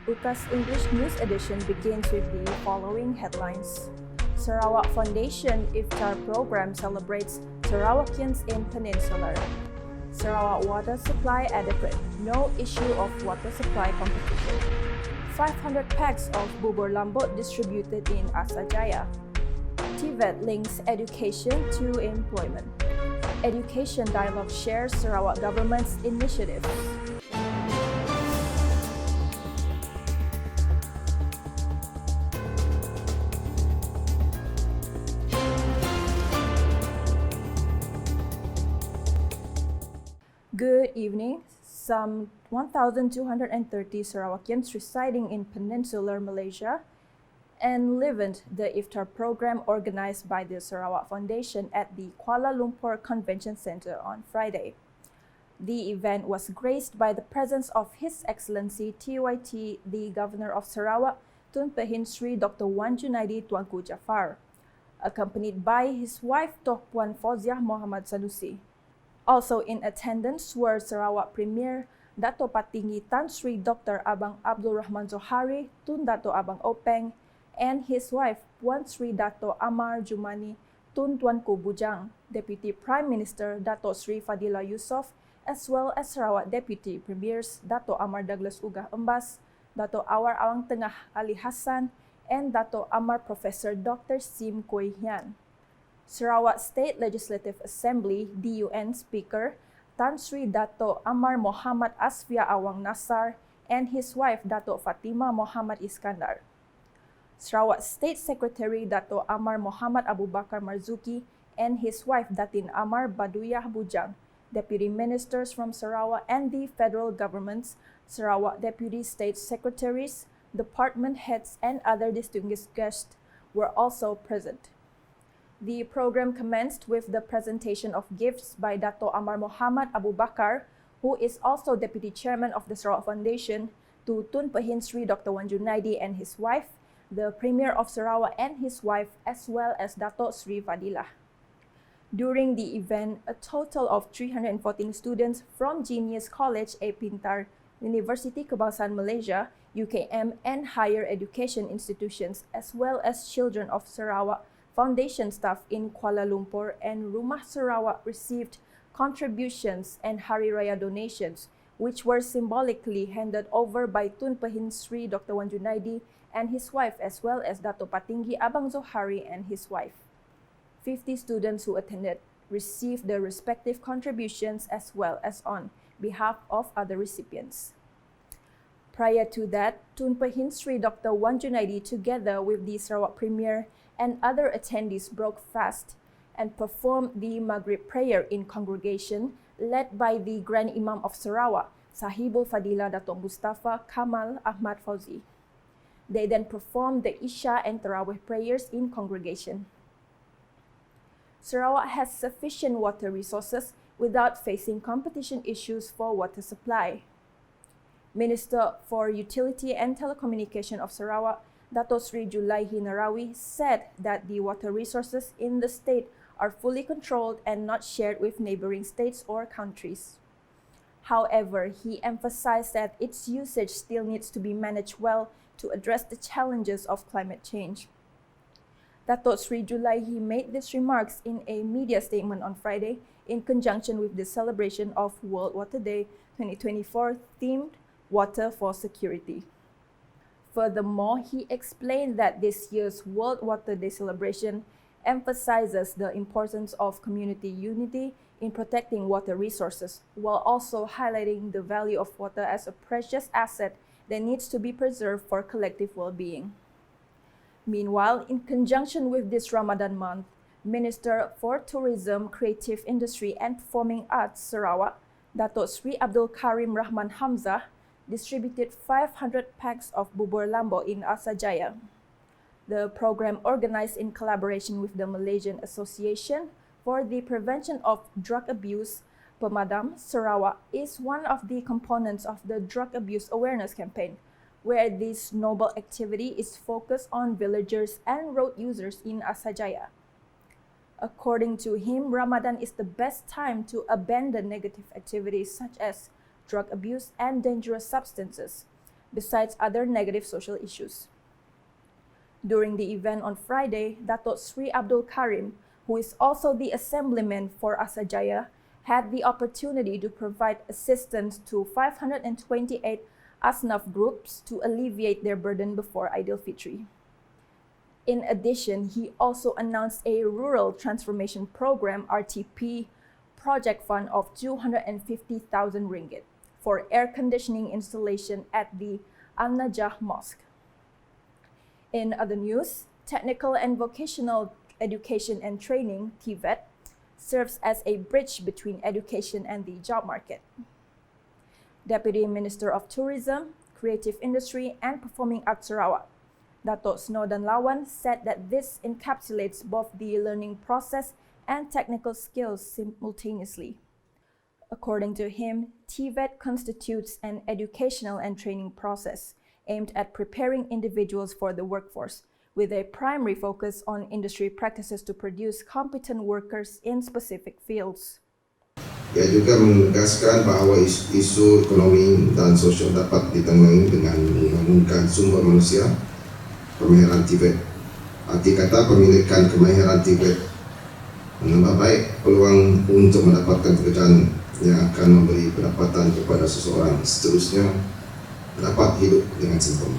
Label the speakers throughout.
Speaker 1: UKAS English News Edition begins with the following headlines. Sarawak Foundation Iftar program celebrates Sarawakians in Peninsular. Sarawak water supply adequate, no issue of water supply competition. 500 packs of Bubur Lambuk distributed in Asajaya. TVET links education to employment. Education Dialogue shares Sarawak government's initiatives. Good evening. Some 1,230 Sarawakians residing in Peninsular Malaysia enlivened the Iftar program organized by the Sarawak Foundation at the Kuala Lumpur Convention Centre on Friday. The event was graced by the presence of His Excellency TYT, the Governor of Sarawak, Tun Pehin Sri Dr. Wan Junaidi Tuanku Jaafar, accompanied by his wife Puan Fauziah Muhammad Sanusi. Also in attendance were Sarawak Premier Dato' Patinggi Tan Sri Dr. Abang Abdul Rahman Zohari, Tun Dato' Abang Openg, and his wife Puan Sri Dato' Amar Jumani Tun Tuanku Bujang, Deputy Prime Minister Dato' Sri Fadila Yusof, as well as Sarawak Deputy Premiers Dato' Amar Douglas Ugah Embas, Dato' Awar Awang Tengah Ali Hassan, and Dato' Amar Professor Dr. Sim Koi Hian. Sarawak State Legislative Assembly DUN Speaker Tan Sri Dato' Amar Muhammad Asfia Awang Nasar and his wife Dato' Fatima Muhammad Iskandar. Sarawak State Secretary Dato' Amar Muhammad Abu Bakar Marzuki and his wife Datin Amar Baduyah Bujang, Deputy Ministers from Sarawak and the Federal Government's Sarawak Deputy State Secretaries, Department Heads and other distinguished guests were also present. The program commenced with the presentation of gifts by Dato' Amar Muhammad Abu Bakar, who is also Deputy Chairman of the Sarawak Foundation, to Tun Pehin Sri Dr. Wan Junaidi and his wife, the Premier of Sarawak and his wife, as well as Dato' Sri Fadilah. During the event, a total of 314 students from Genius College A Pintar, University Kebangsaan Malaysia, UKM, and higher education institutions, as well as children of Sarawak Foundation staff in Kuala Lumpur and Rumah Sarawak received contributions and Hari Raya donations, which were symbolically handed over by Tun Pehin Sri Dr. Wan Junaidi and his wife, as well as Dato' Patinggi Abang Zohari and his wife. 50 students who attended received their respective contributions as well as on behalf of other recipients. Prior to that, Tun Pehin Sri Dr. Wan Junaidi, together with the Sarawak Premier and other attendees, broke fast and performed the Maghrib prayer in congregation led by the Grand Imam of Sarawak, Sahibul Fadilah Dato' Mustafa Kamal Ahmad Fauzi. They then performed the Isha and Tarawih prayers in congregation. Sarawak has sufficient water resources without facing competition issues for water supply. Minister for Utility and Telecommunication of Sarawak, Dato' Sri Julaihi Narawi, said that the water resources in the state are fully controlled and not shared with neighboring states or countries. However, he emphasized that its usage still needs to be managed well to address the challenges of climate change. Dato' Sri Julaihi made these remarks in a media statement on Friday in conjunction with the celebration of World Water Day 2024 themed Water for Security. Furthermore, he explained that this year's World Water Day celebration emphasizes the importance of community unity in protecting water resources, while also highlighting the value of water as a precious asset that needs to be preserved for collective well-being. Meanwhile, in conjunction with this Ramadan month, Minister for Tourism, Creative Industry and Performing Arts Sarawak, Dato' Sri Abdul Karim Rahman Hamzah, distributed 500 packs of Bubur Lambuk in Asajaya. The program, organized in collaboration with the Malaysian Association for the Prevention of Drug Abuse, Pemadam Sarawak, is one of the components of the Drug Abuse Awareness Campaign, where this noble activity is focused on villagers and road users in Asajaya. According to him, Ramadan is the best time to abandon negative activities such as drug abuse and dangerous substances. besides other negative social issues. During the event on Friday, Datuk Sri Abdul Karim, who is also the assemblyman for Asajaya, had the opportunity to provide assistance to 528 Asnaf groups to alleviate their burden before Aidilfitri. In addition, he also announced a Rural Transformation Program (RTP) project fund of 250,000 ringgit for air conditioning installation at the Al-Najah Mosque. In other news, Technical and Vocational Education and Training (TVET) serves as a bridge between education and the job market. Deputy Minister of Tourism, Creative Industry and Performing Arts Sarawak, Datuk Snodan Lawan, said that this encapsulates both the learning process and technical skills simultaneously. According to him, TVET constitutes an educational and training process aimed at preparing individuals for the workforce, with a primary focus on industry practices to produce competent workers in specific fields.
Speaker 2: Ia juga menegaskan bahawa isu ekonomi dan sosial dapat ditangani dengan menggunakan sumber manusia, kemahiran TVET. Arti kata pemilikan kemahiran TVET menambah baik peluang untuk mendapatkan pekerjaan yang akan memberi pendapatan kepada seseorang, seterusnya dapat hidup dengan sempurna.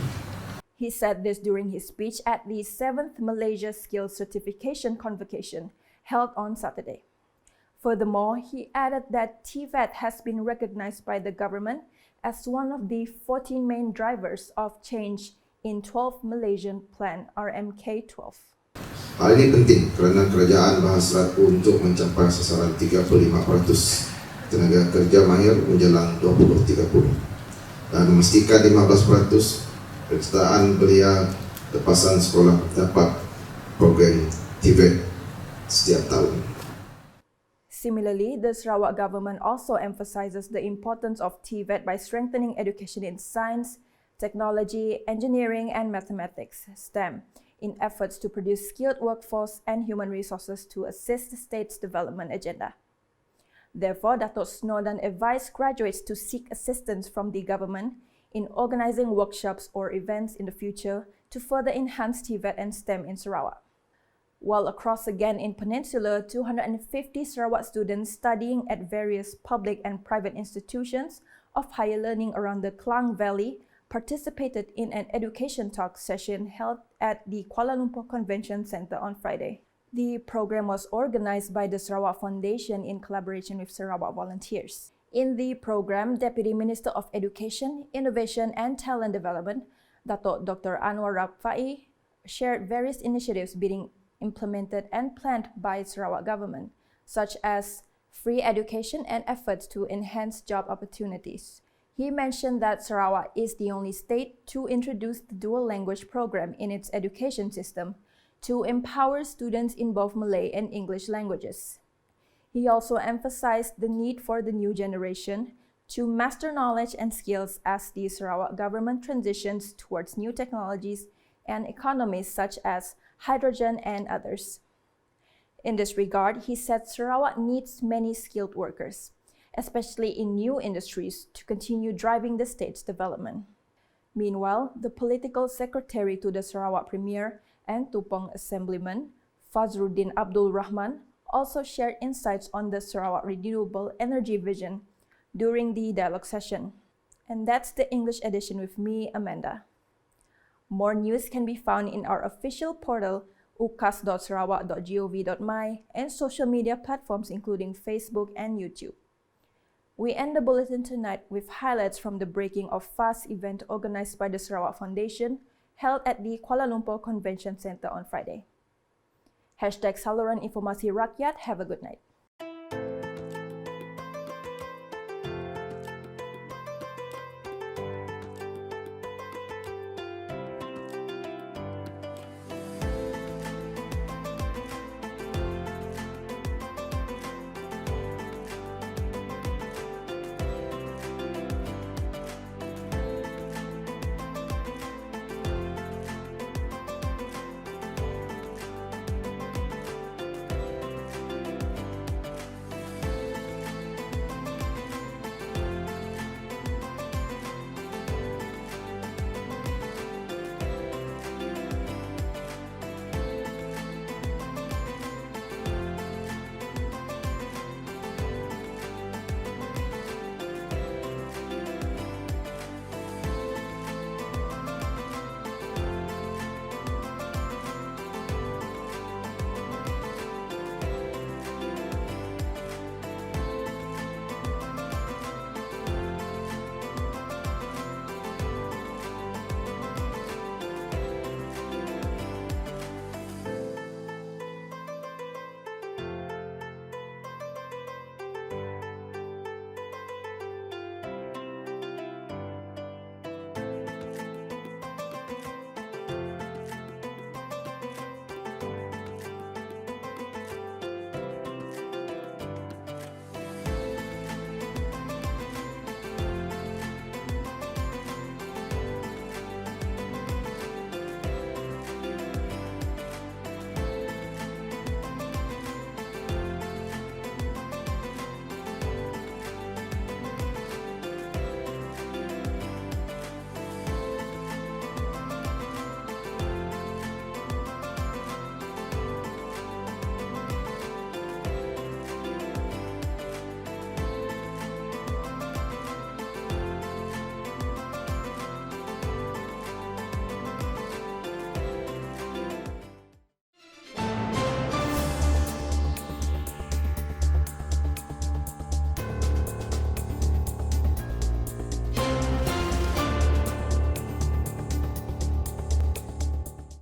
Speaker 1: He said this during his speech at the 7th Malaysia Skills Certification Convocation held on Saturday. Furthermore, he added that TVET has been recognized by the government as one of the 14 main drivers of change in 12 Malaysian Plan RMK12.
Speaker 2: Hal ini penting kerana kerajaan berhasrat untuk mencapai sasaran 35% tenaga kerja mahir menjelang 2030 dan memastikan 15% pesertaan belia lepasan sekolah dapat program TVET setiap tahun.
Speaker 1: Similarly, the Sarawak government also emphasizes the importance of TVET by strengthening education in science, technology, engineering, and mathematics (STEM) in efforts to produce skilled workforce and human resources to assist the state's development agenda. Therefore, Datuk Snodan advised graduates to seek assistance from the government in organizing workshops or events in the future to further enhance TVET and STEM in Sarawak. While across again in Peninsular, 250 Sarawak students studying at various public and private institutions of higher learning around the Klang Valley participated in an education talk session held at the Kuala Lumpur Convention Centre on Friday. The program was organized by the Sarawak Foundation in collaboration with Sarawak volunteers. In the program, Deputy Minister of Education, Innovation and Talent Development, Datuk Dr. Anwar Rafai, shared various initiatives being implemented and planned by Sarawak government, such as free education and efforts to enhance job opportunities. He mentioned that Sarawak is the only state to introduce the dual language program in its education system to empower students in both Malay and English languages. He also emphasized the need for the new generation to master knowledge and skills as the Sarawak government transitions towards new technologies and economies such as hydrogen and others. In this regard, he said Sarawak needs many skilled workers, especially in new industries, to continue driving the state's development. Meanwhile, the political secretary to the Sarawak Premier and Tupong Assemblyman, Fazruddin Abdul Rahman, also shared insights on the Sarawak renewable energy vision during the dialogue session. And that's the English edition with me, Amanda. More news can be found in our official portal, ukas.sarawak.gov.my, and social media platforms including Facebook and YouTube. We end the bulletin tonight with highlights from the breaking of fast event organized by the Sarawak Foundation, held at the Kuala Lumpur Convention Centre on Friday. #Saluran Informasi Rakyat, have a good night.